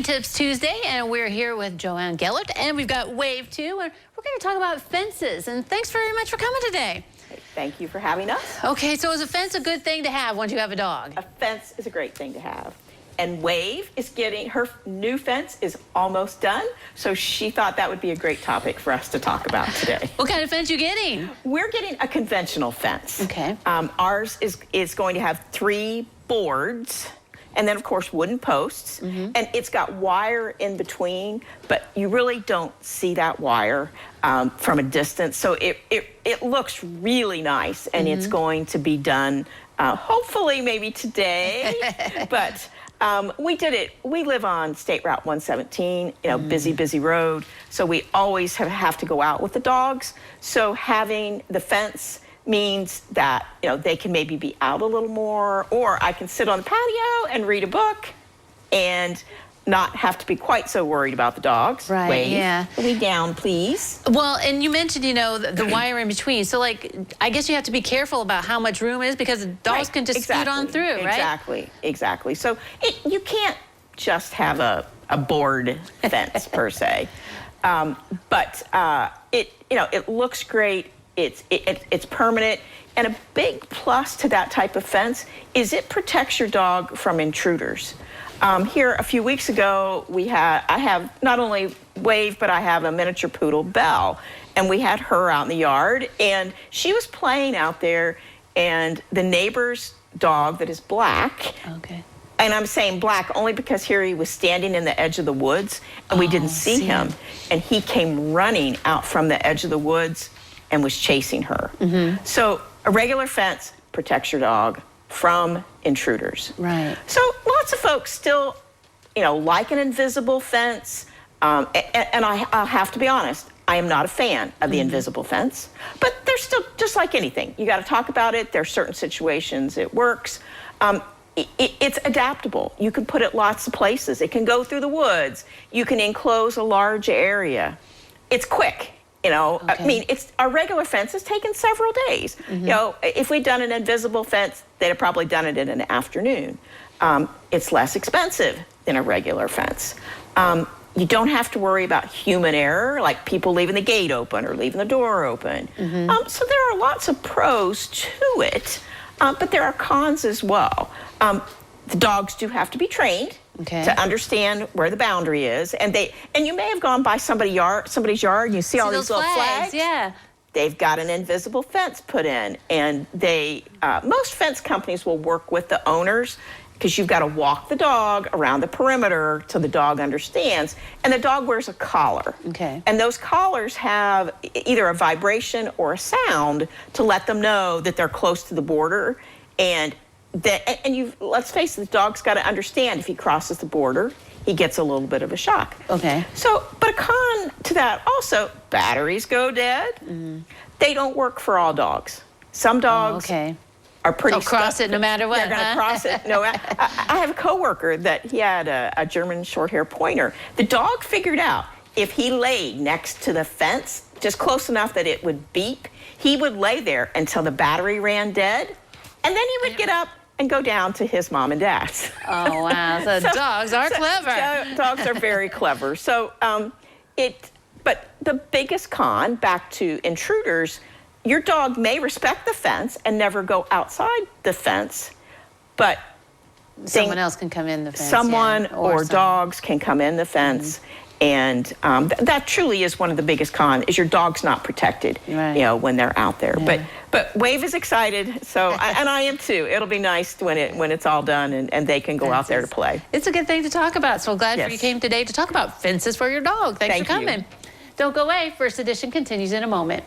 Parenting Tips Tuesday, and we're here with Joellen Gellert, and we've got Wave too, and we're going to talk about fences. And thanks very much for coming today. Thank you for having us. Okay, so is a fence a good thing to have once you have a dog? A fence is a great thing to have. And Wave is getting, her new fence is almost done, so she thought that would be a great topic for us to talk about today. What kind of fence you getting? We're getting a conventional fence. Okay. Ours is going to have 3 boards, and then of course wooden posts, and it's got wire in between, but you really don't see that wire from a distance, so it looks really nice, and it's going to be done hopefully maybe today, but we did it. We live on State Route 117, you know, busy road, so we always have to go out with the dogs, so having the fence means that, you know, they can maybe be out a little more, or I can sit on the patio and read a book and not have to be quite so worried about the dogs. Right, Wave. yeah. We down, please. Well, and you mentioned, you know, the wire in between. So, like, I guess you have to be careful about how much room is because dogs can just scoot on through, right? Exactly. So you can't just have a board fence per se, but it looks great. It's permanent, and a big plus to that type of fence is it protects your dog from intruders. Here a few weeks ago, I have not only Wave, but I have a miniature poodle, Belle, and we had her out in the yard, and she was playing out there, and the neighbor's dog that is black. Okay. And I'm saying black only because here he was standing in the edge of the woods, and we didn't see him, and he came running out from the edge of the woods and was chasing her. So a regular fence protects your dog from intruders. Right. So lots of folks still, you know, like an invisible fence, and I'll have to be honest, I am not a fan of the invisible fence, but there's still, just like anything, you got to talk about it. There's certain situations it works. It's adaptable. You can put it lots of places. It can go through the woods. You can enclose a large area. It's quick. You know, I mean, our regular fence has taken several days. You know, if we'd done an invisible fence, they'd have probably done it in an afternoon. It's less expensive than a regular fence. You don't have to worry about human error, like people leaving the gate open or leaving the door open. So there are lots of pros to it, but there are cons as well. The dogs do have to be trained to understand where the boundary is, and you may have gone by somebody's yard and you see all these little flags. Yeah. They've got an invisible fence put in, and most fence companies will work with the owners because you've got to walk the dog around the perimeter till the dog understands, and the dog wears a collar. And those collars have either a vibration or a sound to let them know that they're close to the border, and let's face it, the dog's got to understand if he crosses the border, he gets a little bit of a shock. So, but a con to that also, batteries go dead. They don't work for all dogs. Some dogs are pretty cross it no matter what. They're going to cross it. No, I have a coworker that he had a German short-hair pointer. The dog figured out if he laid next to the fence, just close enough that it would beep, he would lay there until the battery ran dead, and then he would get up and go down to his mom and dad's. Oh, wow. So dogs are clever. Dogs are very clever. So but the biggest con, back to intruders, your dog may respect the fence and never go outside the fence, but someone else can come in the fence. Someone or dogs can come in the fence. And that truly is one of the biggest cons, is your dog's not protected, you know, when they're out there. But Wave is excited, so and I am too. It'll be nice when it's all done and they can go out there to play. It's a good thing to talk about. So glad you came today to talk about fences for your dog. Thanks for coming. Don't go away. First Edition continues in a moment.